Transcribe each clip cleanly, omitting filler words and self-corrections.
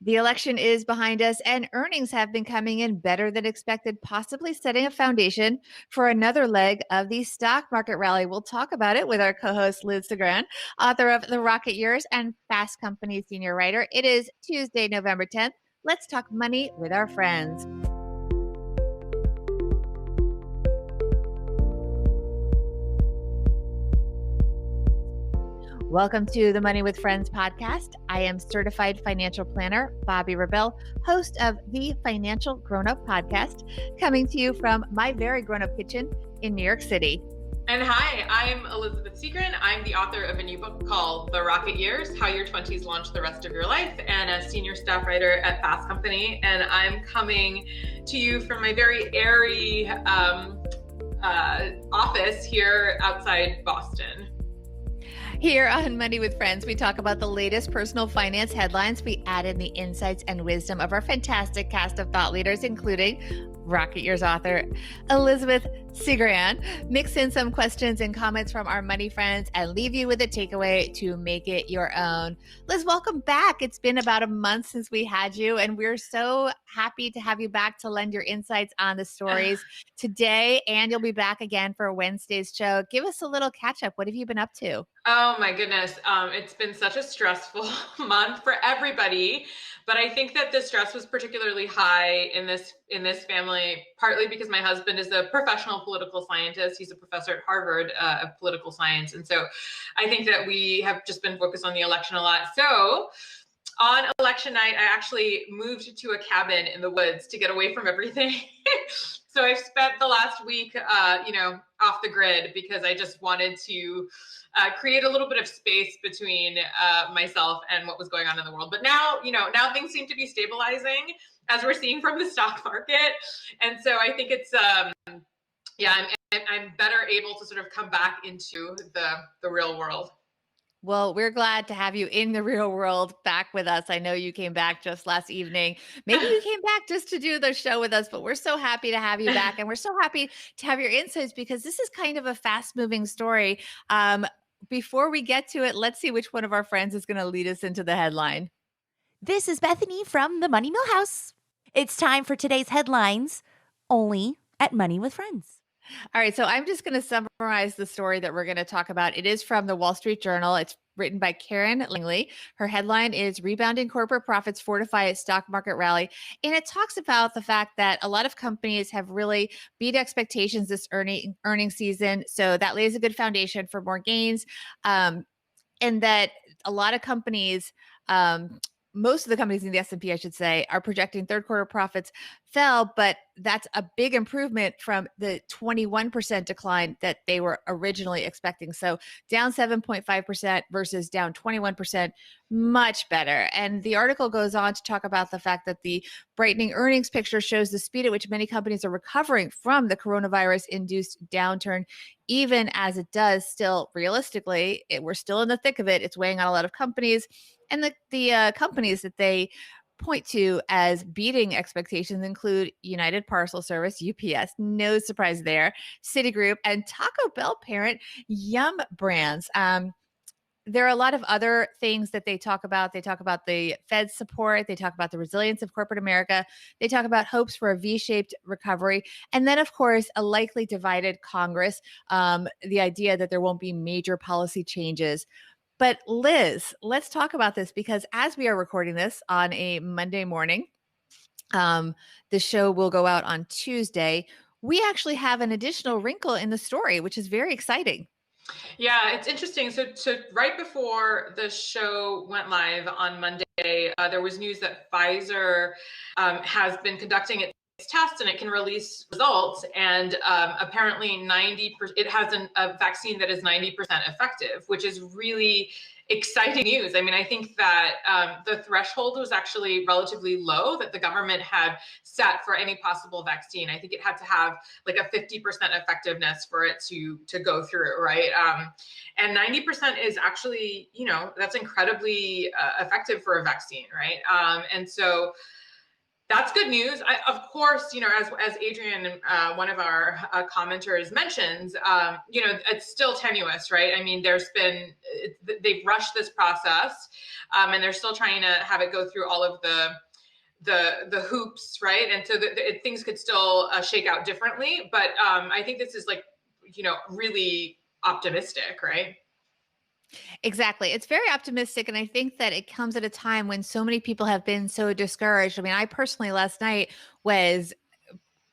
The election is behind us, and earnings have been coming in better than expected, possibly setting a foundation for another leg of the stock market rally. We'll talk about it with our co host, Liz Segran, author of The Rocket Years and Fast Company senior writer. It is Tuesday, November 10th. Let's talk money with our friends. Welcome to the Money with Friends podcast. I am certified financial planner Bobbi Rebell, host of the Financial Grown Up podcast, coming to you from my very grown up kitchen in New York City. And hi, I'm Elizabeth Sagrin. I'm the author of a new book called The Rocket Years, How Your 20s Launch the Rest of Your Life, and a senior staff writer at Fast Company. And I'm coming to you from my very airy office here outside Boston. Here on Money with Friends, we talk about the latest personal finance headlines. We add in the insights and wisdom of our fantastic cast of thought leaders, including Rocket Years author Elizabeth Segran, mix in some questions and comments from our money friends, and leave you with a takeaway to make it your own. Liz, welcome back. It's been about a month since we had you, and we're so happy to have you back to lend your insights on the stories today, and you'll be back again for Wednesday's show. Give us a little catch up. What have you been up to? Oh my goodness. It's been such a stressful month for everybody, but I think that the stress was particularly high in this family, partly because my husband is a professional political scientist. He's a professor at Harvard of political science. And so I think that we have just been focused on the election a lot. So on election night, I actually moved to a cabin in the woods to get away from everything. So I've spent the last week, off the grid because I just wanted to create a little bit of space between myself and what was going on in the world. But now now things seem to be stabilizing, as we're seeing from the stock market. And so I think it's, I'm better able to sort of come back into the real world. Well, we're glad to have you in the real world back with us. I know you came back just last evening. Maybe you came back just to do the show with us, but we're so happy to have you back. And we're so happy to have your insights because this is kind of a fast moving story. Before we get to it, let's see which one of our friends is going to lead us into the headline. This is Bethany from the Money Millhouse. It's time for today's headlines, only at Money with Friends. All right, so I'm just going to summarize the story that we're going to talk about. It is from the Wall Street Journal. It's written by Karen Langley. Her headline is Rebounding Corporate Profits Fortify Stock Market Rally. And it talks about the fact that a lot of companies have really beat expectations this earning season. So that lays a good foundation for more gains. And that a lot of companies, most of the companies in the S&P, I should say, are projecting third quarter profits fell, but that's a big improvement from the 21% decline that they were originally expecting. So down 7.5% versus down 21%, much better. And the article goes on to talk about the fact that the brightening earnings picture shows the speed at which many companies are recovering from the coronavirus-induced downturn, even as it does still realistically, we're still in the thick of it. It's weighing on a lot of companies. And the companies that they point to as beating expectations include United Parcel Service, UPS, no surprise there, Citigroup, and Taco Bell parent Yum Brands. There are a lot of other things that they talk about. They talk about the Fed's support. They talk about the resilience of corporate America. They talk about hopes for a V-shaped recovery. And then, of course, a likely divided Congress, the idea that there won't be major policy changes. But Liz, let's talk about this because as we are recording this on a Monday morning, the show will go out on Tuesday. We actually have an additional wrinkle in the story, which is very exciting. Yeah, it's interesting. So right before the show went live on Monday, there was news that Pfizer has been conducting its test and it can release results. And apparently it has a vaccine that is 90% effective, which is really exciting news. I mean, I think that the threshold was actually relatively low that the government had set for any possible vaccine. I think it had to have like a 50% effectiveness for it to go through, right? And 90% is actually, that's incredibly effective for a vaccine, right? And so That's good news. Of course, as Adrian, one of our commenters mentions, it's still tenuous, right? I mean, they've rushed this process, and they're still trying to have it go through all of the hoops, right? And so things could still shake out differently. But I think this is like, really optimistic, right? Exactly. It's very optimistic. And I think that it comes at a time when so many people have been so discouraged. I mean, I personally last night was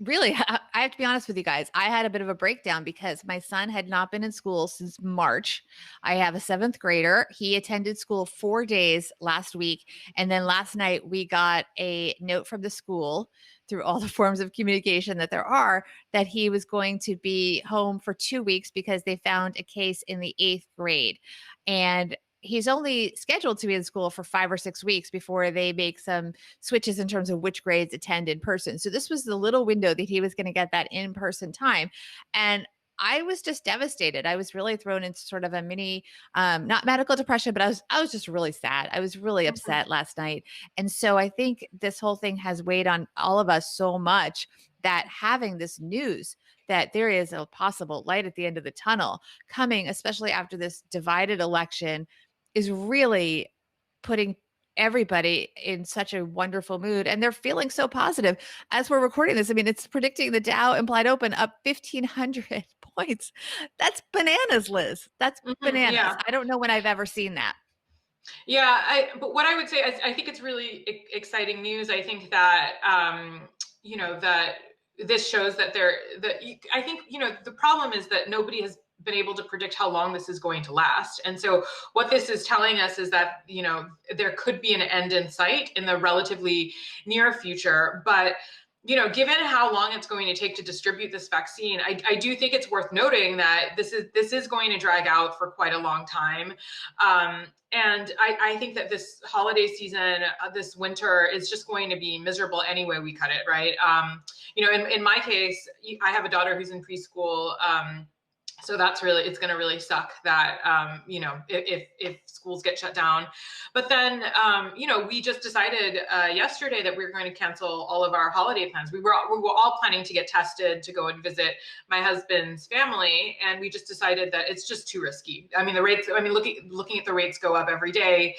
really, I have to be honest with you guys. I had a bit of a breakdown because my son had not been in school since March. I have a seventh grader. He attended school 4 days last week. And then last night, we got a note from the school through all the forms of communication that there are that he was going to be home for 2 weeks because they found a case in the eighth grade. And he's only scheduled to be in school for 5 or 6 weeks before they make some switches in terms of which grades attend in person. So this was the little window that he was going to get that in-person time. And I was just devastated. I was really thrown into sort of a mini, not medical depression, but I was just really sad. I was really upset last night. And so I think this whole thing has weighed on all of us so much that having this news that there is a possible light at the end of the tunnel coming, especially after this divided election, is really putting everybody in such a wonderful mood, and they're feeling so positive as we're recording this. I mean, it's predicting the Dow implied open up 1,500 points. That's bananas, Liz. That's bananas. Yeah. I don't know when I've ever seen that. Yeah, but what I would say is I think it's really exciting news. I think that that this shows that I think the problem is that nobody has been able to predict how long this is going to last. And so what this is telling us is that there could be an end in sight in the relatively near future, but given how long it's going to take to distribute this vaccine, I do think it's worth noting that this is going to drag out for quite a long time. And I think that this holiday season, this winter, is just going to be miserable any way we cut it, right? In my case, I have a daughter who's in preschool. So it's going to really suck that, if schools get shut down. But then, we just decided yesterday that we were going to cancel all of our holiday plans. We were all planning to get tested to go and visit my husband's family. And we just decided that it's just too risky. I mean, looking at the rates go up every day,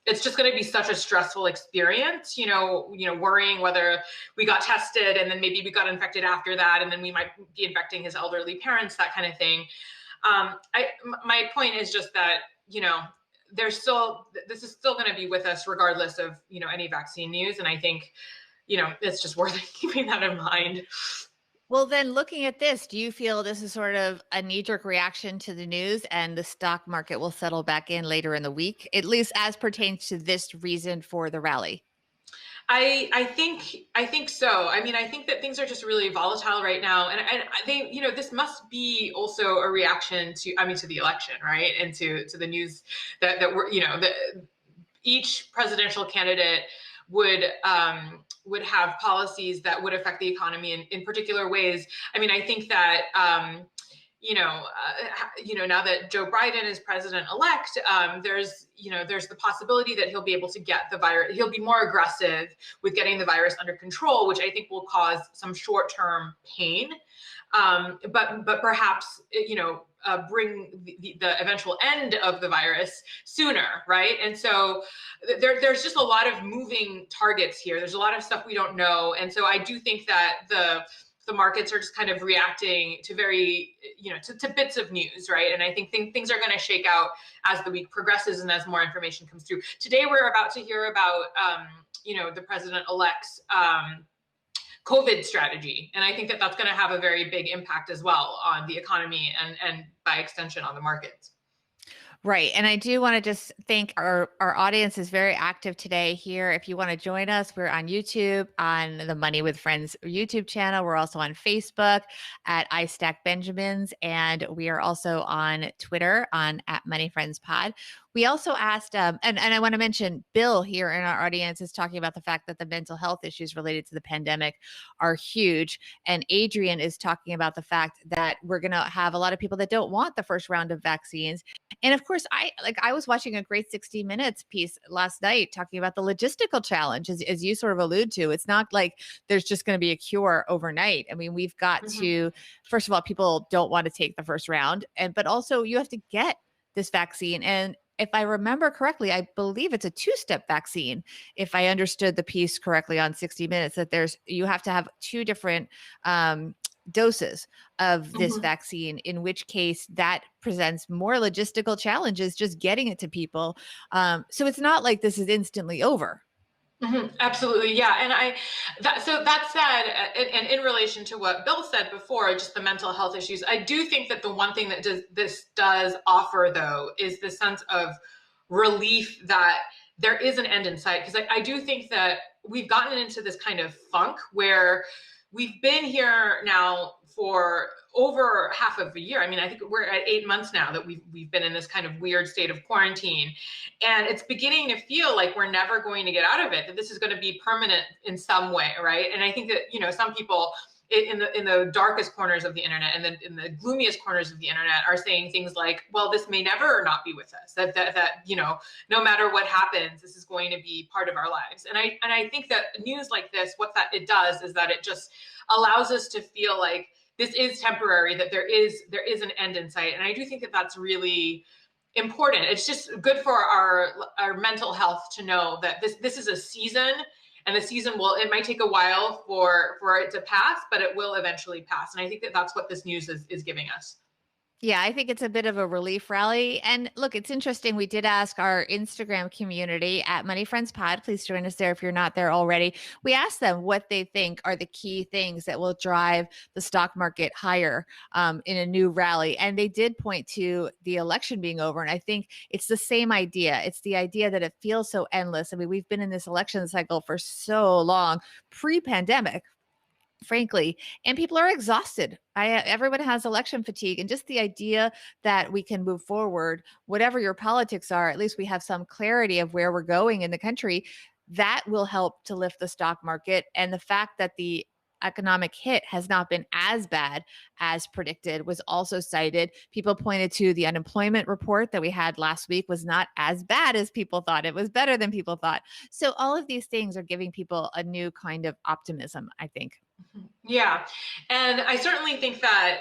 it's just going to be such a stressful experience, worrying whether we got tested and then maybe we got infected after that, and then we might be infecting his elderly parents, that kind of thing. My point is just that, this is still going to be with us regardless of, any vaccine news. And I think, it's just worth keeping that in mind. Well, then looking at this, do you feel this is sort of a knee-jerk reaction to the news and the stock market will settle back in later in the week, at least as pertains to this reason for the rally? I think so. I mean, I think that things are just really volatile right now, and they, this must be also a reaction to the election, right, and to the news that we're, that each presidential candidate would have policies that would affect the economy in particular ways. I mean, I think that now that Joe Biden is president-elect, there's the possibility that he'll be able to get the virus. He'll be more aggressive with getting the virus under control, which I think will cause some short-term pain, but perhaps bring the eventual end of the virus sooner, right? And so there's just a lot of moving targets here. There's a lot of stuff we don't know, and so I do think that the markets are just kind of reacting to to bits of news, right? And I think things are going to shake out as the week progresses and as more information comes through. Today, we're about to hear about, the president-elect's COVID strategy. And I think that that's going to have a very big impact as well on the economy and by extension on the markets. Right. And I do want to just thank our audience is very active today here. If you want to join us, we're on YouTube, on the Money with Friends YouTube channel. We're also on Facebook at iStack Benjamins. And we are also on Twitter at Money Friends Pod. We also asked, and I want to mention Bill here in our audience is talking about the fact that the mental health issues related to the pandemic are huge. And Adrian is talking about the fact that we're going to have a lot of people that don't want the first round of vaccines. And of course, I was watching a great 60 Minutes piece last night talking about the logistical challenge, as you sort of allude to. It's not like there's just going to be a cure overnight. I mean, we've got to, first of all, people don't want to take the first round, but also you have to get this vaccine. And if I remember correctly, I believe it's a two-step vaccine. If I understood the piece correctly on 60 Minutes, that you have to have two different doses of this vaccine, in which case that presents more logistical challenges just getting it to people. So it's not like this is instantly over. Absolutely. Yeah. And so that said, and in relation to what Bill said before, just the mental health issues, I do think that the one thing that this does offer, though, is the sense of relief that there is an end in sight. Because I do think that we've gotten into this kind of funk where we've been here now for over half of a year. I mean, I think we're at 8 months now that we've been in this kind of weird state of quarantine, and it's beginning to feel like we're never going to get out of it, that this is going to be permanent in some way, right? And I think that, some people in the darkest corners of the internet and then in the gloomiest corners of the internet are saying things like, well, this may never not be with us, that no matter what happens, this is going to be part of our lives. And I think that news like this, it does is that it just allows us to feel like this is temporary, that there is an end in sight. And I do think that that's really important. It's just good for our mental health to know that this is a season, and the season it might take a while for it to pass, but it will eventually pass. And I think that that's what this news is giving us. Yeah, I think it's a bit of a relief rally. And look, it's interesting. We did ask our Instagram community at Money Friends Pod. Please join us there if you're not there already. We asked them what they think are the key things that will drive the stock market higher in a new rally. And they did point to the election being over. And I think it's the same idea. It's the idea that it feels so endless. I mean, we've been in this election cycle for so long, pre-pandemic, frankly, and people are exhausted. Everyone has election fatigue, and just the idea that we can move forward, whatever your politics are, at least we have some clarity of where we're going in the country. That will help to lift the stock market. And the fact that the economic hit has not been as bad as predicted was also cited. People pointed to the unemployment report that we had last week was not as bad as people thought. It was better than people thought. So all of these things are giving people a new kind of optimism, I think. Yeah. And I certainly think that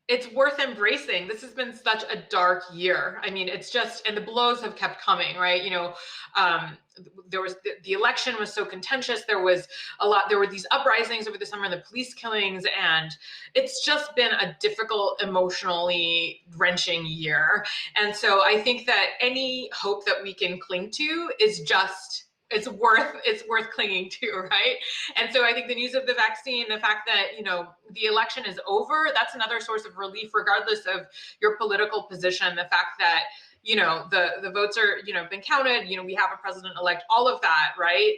it's worth embracing. This has been such a dark year. I mean, it's just, and the blows have kept coming, right? There was the election was so contentious. There were these uprisings over the summer and the police killings. And it's just been a difficult, emotionally wrenching year. And so I think that any hope that we can cling to is just, it's worth clinging to, right? And so I think the news of the vaccine, the fact that, the election is over, that's another source of relief, regardless of your political position. The fact that, the votes are, been counted, we have a president-elect, all of that, right?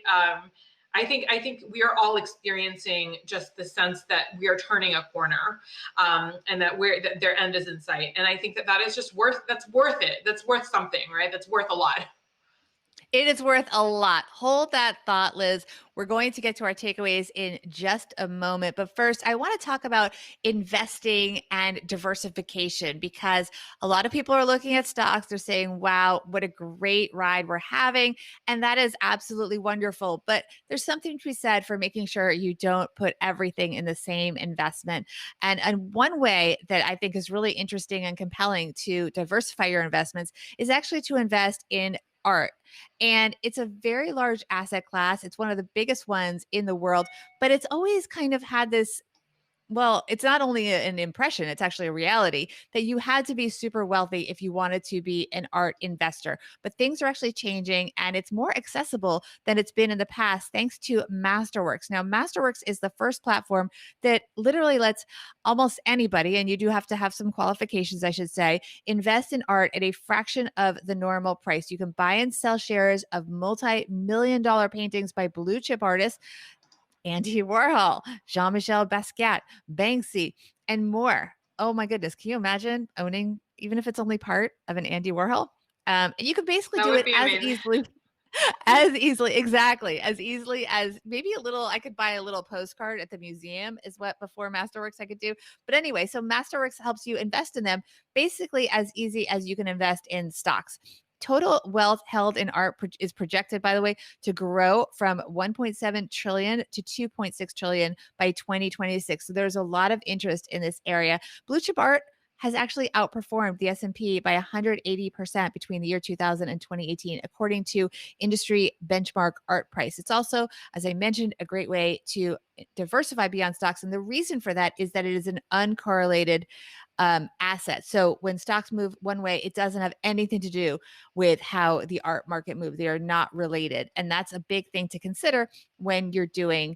I think we are all experiencing just the sense that we are turning a corner, and that their end is in sight. And I think that is just worth it. That's worth something, right? That's worth a lot. It is worth a lot. Hold that thought, Liz. We're going to get to our takeaways in just a moment. But first, I want to talk about investing and diversification, because a lot of people are looking at stocks. They're saying, wow, what a great ride we're having. And that is absolutely wonderful. But there's something to be said for making sure you don't put everything in the same investment. And one way that I think is really interesting and compelling to diversify your investments is actually to invest in art. And it's a very large asset class. It's one of the biggest ones in the world, but it's always kind of had this, well, it's not only an impression, it's actually a reality that you had to be super wealthy if you wanted to be an art investor. But things are actually changing, and it's more accessible than it's been in the past thanks to Masterworks. Now, Masterworks is the first platform that literally lets almost anybody, and you do have to have some qualifications, I should say, invest in art at a fraction of the normal price. You can buy and sell shares of multi-million-dollar paintings by blue chip artists, Andy Warhol, Jean-Michel Basquiat, Banksy, and more. Oh my goodness. Can you imagine owning, even if it's only part of an Andy Warhol? And you can basically That do would it be as amazing. exactly, as easily as maybe a little, I could buy a little postcard at the museum is what before Masterworks I could do. But anyway, so Masterworks helps you invest in them basically as easy as you can invest in stocks. Total wealth held in art is projected, by the way, to grow from 1.7 trillion to 2.6 trillion by 2026. So there's a lot of interest in this area. Blue chip art has actually outperformed the S&P by 180% between the year 2000 and 2018, according to industry benchmark art price. It's also, as I mentioned, a great way to diversify beyond stocks. And the reason for that is that it is an uncorrelated asset. So when stocks move one way, it doesn't have anything to do with how the art market moves. They are not related. And that's a big thing to consider when you're doing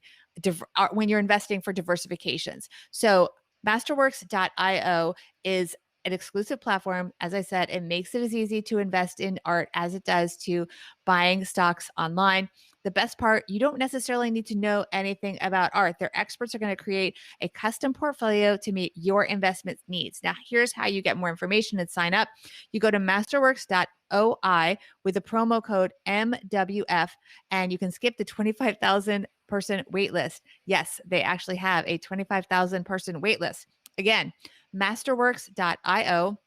when you're investing for diversifications. So masterworks.io is an exclusive platform. As I said, it makes it as easy to invest in art as it does to buying stocks online. The best part, you don't necessarily need to know anything about art. Their experts are going to create a custom portfolio to meet your investment needs. Now, here's how you get more information and sign up. You go to masterworks.oi with the promo code MWF, and you can skip the 25,000 person wait list. Yes, they actually have a 25,000 person wait list. Again, masterworks.io.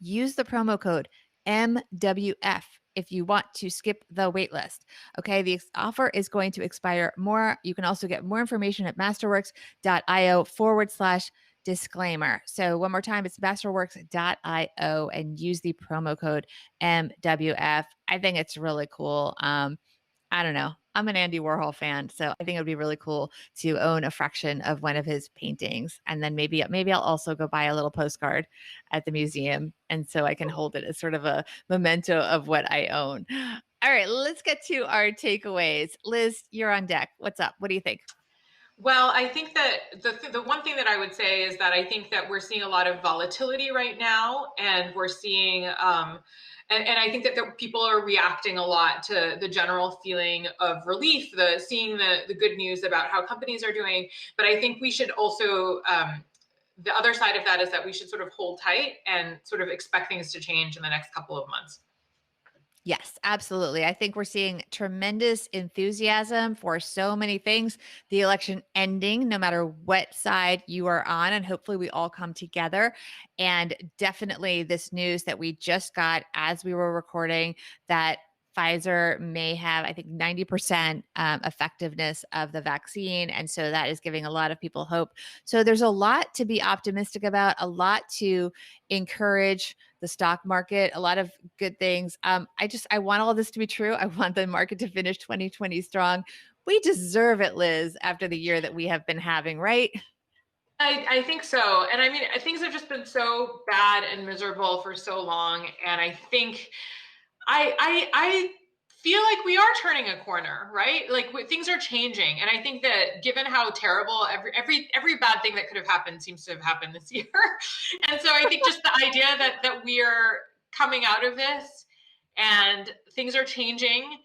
Use the promo code MWF if you want to skip the wait list. Okay, the offer is going to expire more. You can also get more information at masterworks.io/disclaimer. So one more time, it's masterworks.io and use the promo code MWF. I think it's really cool. I don't know. I'm an Andy Warhol fan, so I think it would be really cool to own a fraction of one of his paintings, and then maybe I'll also go buy a little postcard at the museum, and so I can hold it as sort of a memento of what I own. All right, let's get to our takeaways. Liz, you're on deck. What's up? What do you think? Well, I think that the one thing that I would say is that I think that we're seeing a lot of volatility right now, and we're seeing, and I think that people are reacting a lot to the general feeling of relief, seeing the good news about how companies are doing. But I think we should also, the other side of that is that we should sort of hold tight and sort of expect things to change in the next couple of months. Yes, absolutely. I think we're seeing tremendous enthusiasm for so many things. The election ending, no matter what side you are on, and hopefully we all come together. And definitely this news that we just got as we were recording that Pfizer may have, I think, 90% effectiveness of the vaccine. And so that is giving a lot of people hope. So there's a lot to be optimistic about, a lot to encourage the stock market, a lot of good things. I want all this to be true. I want the market to finish 2020 strong. We deserve it, Liz, after the year that we have been having, right? I think so. And I mean, things have just been so bad and miserable for so long. And I think I feel like we are turning a corner, right? Like things are changing, and I think that given how terrible every bad thing that could have happened seems to have happened this year, and so I think just the idea that we're coming out of this and things are changing,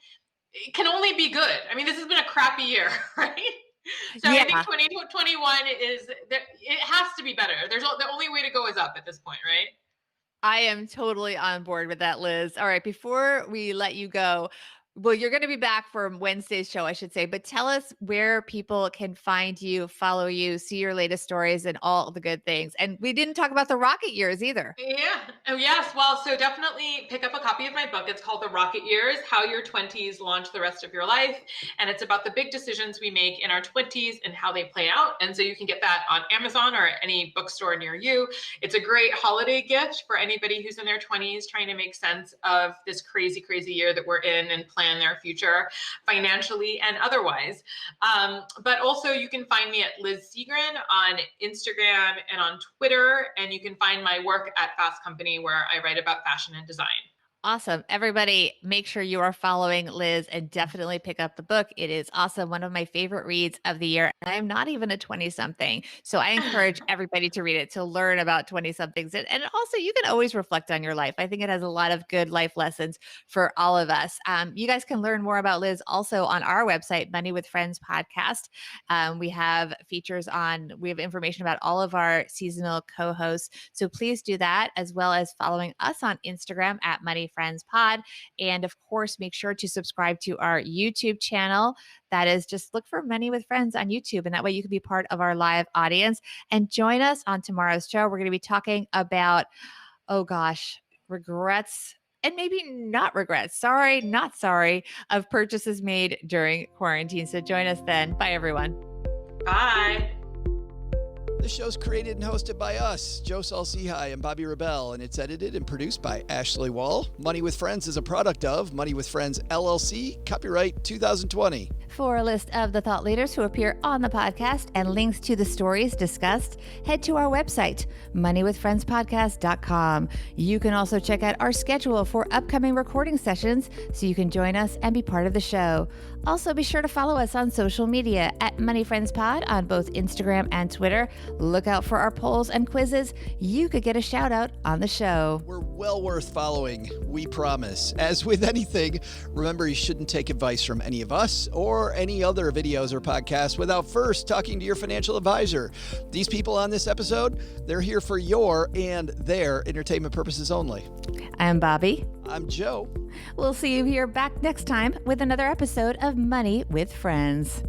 it can only be good. I mean, this has been a crappy year, right? So I think 2021 it has to be better. The only way to go is up at this point, right? I am totally on board with that, Liz. All right, before we let you go, well, you're going to be back for Wednesday's show, I should say, but tell us where people can find you, follow you, see your latest stories, and all the good things. And we didn't talk about the rocket years either. Yeah. Oh, yes. Well, so definitely pick up a copy of my book. It's called The Rocket Years: How Your 20s Launch the Rest of Your Life. And it's about the big decisions we make in our 20s and how they play out. And so you can get that on Amazon or any bookstore near you. It's a great holiday gift for anybody who's in their 20s trying to make sense of this crazy, crazy year that we're in and plan their future financially and otherwise. But also you can find me at Liz Segran on Instagram and on Twitter. And you can find my work at Fast Company, where I write about fashion and design. Awesome. Everybody, make sure you are following Liz and definitely pick up the book. It is awesome. One of my favorite reads of the year. And I am not even a 20 something. So I encourage everybody to read it, to learn about 20 somethings. And also, you can always reflect on your life. I think it has a lot of good life lessons for all of us. You guys can learn more about Liz also on our website, Money with Friends podcast. We have information about all of our seasonal co hosts. So please do that, as well as following us on Instagram at Money Friends Pod. And of course, make sure to subscribe to our YouTube channel. That is, just look for Money with Friends on YouTube. And that way you can be part of our live audience and join us on tomorrow's show. We're going to be talking about, oh gosh, regrets and maybe not regrets. Sorry, not sorry, of purchases made during quarantine. So join us then. Bye, everyone. Bye. The show's created and hosted by us, Joe Salsihai and Bobby Rebell, and it's edited and produced by Ashley Wall. Money with Friends is a product of Money with Friends, LLC, copyright 2020. For a list of the thought leaders who appear on the podcast and links to the stories discussed, head to our website, moneywithfriendspodcast.com. You can also check out our schedule for upcoming recording sessions so you can join us and be part of the show. Also, be sure to follow us on social media at Money Friends Pod on both Instagram and Twitter. Look out for our polls and quizzes. You could get a shout out on the show. We're well worth following, we promise. As with anything, remember you shouldn't take advice from any of us or any other videos or podcasts without first talking to your financial advisor. These people on this episode, they're here for your and their entertainment purposes only. I'm Bobby. I'm Joe. We'll see you here back next time with another episode of Money with Friends.